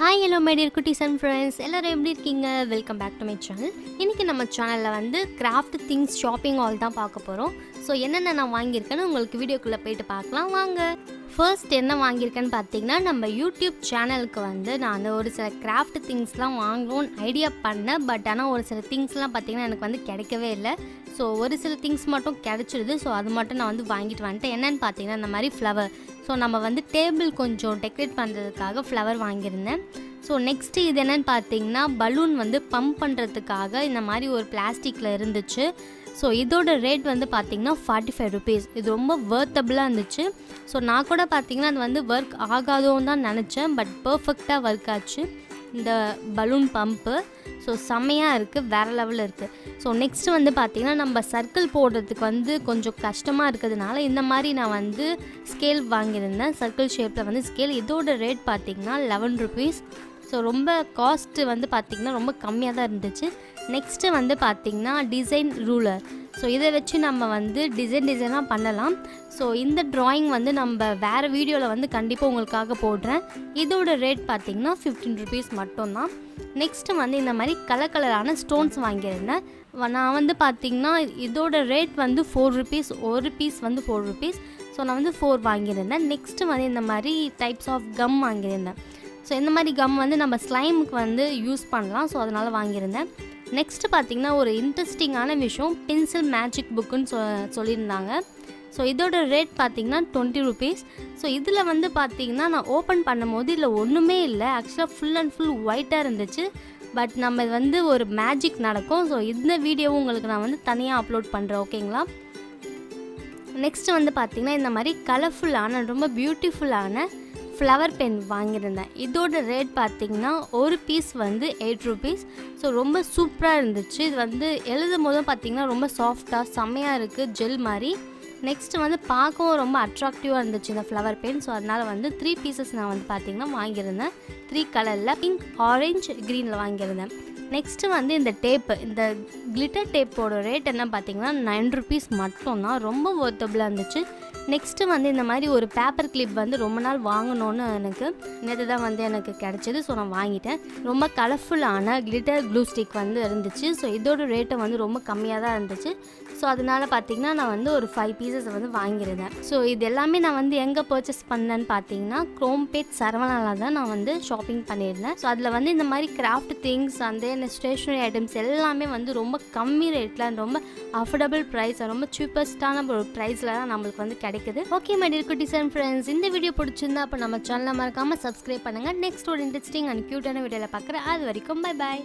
Hi, hello my dear cuties and friends. எல்லாரும் எப்படி இருக்கீங்க? Welcome back to my channel. இன்னைக்கு நம்ம சேனல்ல வந்து craft things shopping all தான் பார்க்க போறோம். சோ என்னென்ன நான் வாங்கியிருக்கேன்னு உங்களுக்கு வீடியோக்குள்ள போய்ட்டு பார்க்கலாம் வாங்க. ஃபர்ஸ்ட் என்ன வாங்கியிருக்கேன்னு பார்த்தீங்கன்னா நம்ம YouTube சேனலுக்கு வந்து நான் ஒரு சில கிராஃப்ட் திங்ஸ்லாம் வாங்கணும்னு ஐடியா பண்ணேன். பட் ஆனால் ஒரு சில திங்ஸ்லாம் பார்த்தீங்கன்னா எனக்கு வந்து கிடைக்கவே இல்லை. ஸோ ஒரு சில திங்ஸ் மட்டும் கிடச்சிடுது. ஸோ அது மட்டும் நான் வந்து வாங்கிட்டு வந்துட்டேன். என்னென்னு பார்த்தீங்கன்னா இந்த மாதிரி ஃப்ளவர். ஸோ நம்ம வந்து டேபிள் கொஞ்சம் டெக்கரேட் பண்ணுறதுக்காக ஃப்ளவர் வாங்கியிருந்தேன். ஸோ நெக்ஸ்ட்டு இது என்னென்னு பார்த்தீங்கன்னா பலூன் வந்து பம்ப் பண்ணுறதுக்காக இந்த மாதிரி ஒரு பிளாஸ்டிக்கில் இருந்துச்சு. ஸோ இதோட ரேட் வந்து பார்த்திங்கன்னா 45 rupees. இது ரொம்ப வர்த்தபிளாக இருந்துச்சு. ஸோ நான் கூட பார்த்திங்கன்னா அது வந்து ஒர்க் ஆகாதோன்னு தான் நினச்சேன். பட் பர்ஃபெக்டாக ஒர்க் ஆச்சு இந்த பலூன் பம்ப்பு. ஸோ செம்மையாக இருக்குது, வேறு லெவலில் இருக்குது. ஸோ நெக்ஸ்ட்டு வந்து பார்த்திங்கன்னா நம்ம சர்க்கிள் போடுறதுக்கு வந்து கொஞ்சம் கஷ்டமாக இருக்கிறதுனால இந்த மாதிரி நான் வந்து ஸ்கேல் வாங்கியிருந்தேன். சர்க்கிள் ஷேப்பில் வந்து ஸ்கேல். இதோட ரேட் பார்த்திங்கன்னா 11 rupees. ஸோ ரொம்ப காஸ்ட்டு வந்து பார்த்திங்கன்னா ரொம்ப கம்மியாக தான் இருந்துச்சு. நெக்ஸ்ட்டு வந்து பார்த்திங்கன்னா டிசைன் ரூலர். ஸோ இதை வச்சு நம்ம வந்து டிசைனாக பண்ணலாம். ஸோ இந்த ட்ராயிங் வந்து நம்ம வேறு வீடியோவில் வந்து கண்டிப்பாக உங்களுக்காக போடுறேன். இதோட ரேட் பார்த்திங்கன்னா 15 rupees மட்டும்தான். நெக்ஸ்ட்டு வந்து இந்த மாதிரி கலரான ஸ்டோன்ஸ் வாங்கியிருந்தேன். நான் வந்து பார்த்திங்கன்னா இதோட ரேட் வந்து 4 rupees. ஒரு பீஸ் வந்து 4 rupees. ஸோ நான் வந்து 4 வாங்கியிருந்தேன். நெக்ஸ்ட்டு வந்து இந்த மாதிரி டைப்ஸ் ஆஃப் கம் வாங்கியிருந்தேன். ஸோ இந்த மாதிரி கம் வந்து நம்ம ஸ்லைமுக்கு வந்து யூஸ் பண்ணலாம். ஸோ அதனால் வாங்கியிருந்தேன். நெக்ஸ்ட்டு பார்த்திங்கன்னா ஒரு இன்ட்ரெஸ்டிங்கான விஷயம், பென்சில் மேஜிக் புக்குன்னு சொல்லியிருந்தாங்க. ஸோ இதோட ரேட் பார்த்திங்கன்னா 20 rupees. ஸோ இதில் வந்து பார்த்திங்கன்னா நான் ஓப்பன் பண்ணும்போது இதில் ஒன்றுமே இல்லை. ஆக்சுவலாக ஃபுல் அண்ட் ஃபுல் ஒயிட்டாக இருந்துச்சு. பட் நம்ம இது வந்து ஒரு மேஜிக் நடக்கும். ஸோ இந்த வீடியோவும் உங்களுக்கு நான் வந்து தனியாக அப்லோட் பண்ணுறேன், ஓகேங்களா? நெக்ஸ்ட்டு வந்து பார்த்திங்கன்னா இந்த மாதிரி கலர்ஃபுல்லான ரொம்ப பியூட்டிஃபுல்லான ஃப்ளவர் பென் வாங்கியிருந்தேன். இதோட ரேட் பார்த்திங்கன்னா ஒரு பீஸ் வந்து 8 rupees. ஸோ ரொம்ப சூப்பராக இருந்துச்சு. இது வந்து எழுதும் போதும் பார்த்திங்கன்னா ரொம்ப சாஃப்டாக செம்மையாக இருக்குது, ஜெல் மாதிரி. நெக்ஸ்ட்டு வந்து பார்க்கவும் ரொம்ப அட்ராக்டிவாக இருந்துச்சு இந்த ஃப்ளவர் பென். ஸோ அதனால் வந்து 3 pieces நான் வந்து பார்த்திங்கன்னா வாங்கியிருந்தேன். 3 கலரில் பிங்க், ஆரஞ்சு, க்ரீனில் வாங்கியிருந்தேன். நெக்ஸ்ட்டு வந்து இந்த டேப்பு, இந்த கிளிட்டர் டேப்போட ரேட் என்ன பார்த்திங்கன்னா 9 rupees மட்டும்தான். ரொம்ப வர்த்தபிளாக இருந்துச்சு. நெக்ஸ்ட்டு வந்து இந்த மாதிரி ஒரு பேப்பர் கிளிப் வந்து ரொம்ப நாள் வாங்கணுன்னு எனக்கு நேற்று தான் வந்து எனக்கு கிடச்சிது. ஸோ நான் வாங்கிட்டேன். ரொம்ப கலர்ஃபுல்லான கிளிட்டர் க்ளூ ஸ்டிக் வந்து இருந்துச்சு. ஸோ இதோட ரேட்டை வந்து ரொம்ப கம்மியாக தான் இருந்துச்சு. ஸோ அதனால் பார்த்திங்கன்னா நான் வந்து ஒரு 5 pieces வந்து வாங்கியிருந்தேன். ஸோ இது எல்லாமே நான் வந்து எங்கே பர்ச்சேஸ் பண்ணேன்னு பார்த்தீங்கன்னா குரோம்பேட் சரவணாவில் தான் நான் வந்து ஷாப்பிங் பண்ணியிருந்தேன். ஸோ அதில் வந்து இந்த மாதிரி கிராஃப்ட் திங்ஸ் அந்த ஸ்டேஷ்னரி ஐட்டம்ஸ் எல்லாமே வந்து ரொம்ப கம்மி ரேட்டில் ரொம்ப அஃபோர்டபுள் ப்ரைஸ், ரொம்ப சீப்பஸ்டான ஒரு ப்ரைஸில் தான் நம்மளுக்கு வந்து கிடைக்குது. ஓகே மை டியர் குட்டீஸ் அண்ட் ஃப்ரெண்ட்ஸ், இந்த வீடியோ பிடிச்சிருந்தா அப்போ நம்ம சேனலை மறக்காமல் சப்ஸ்கிரைப் பண்ணுங்கள். நெக்ஸ்ட் ஒரு இன்ட்ரெஸ்டிங் அண்ட் க்யூட்டான வீடியோவில் பார்க்குறேன். அது வரைக்கும் பை பாய்.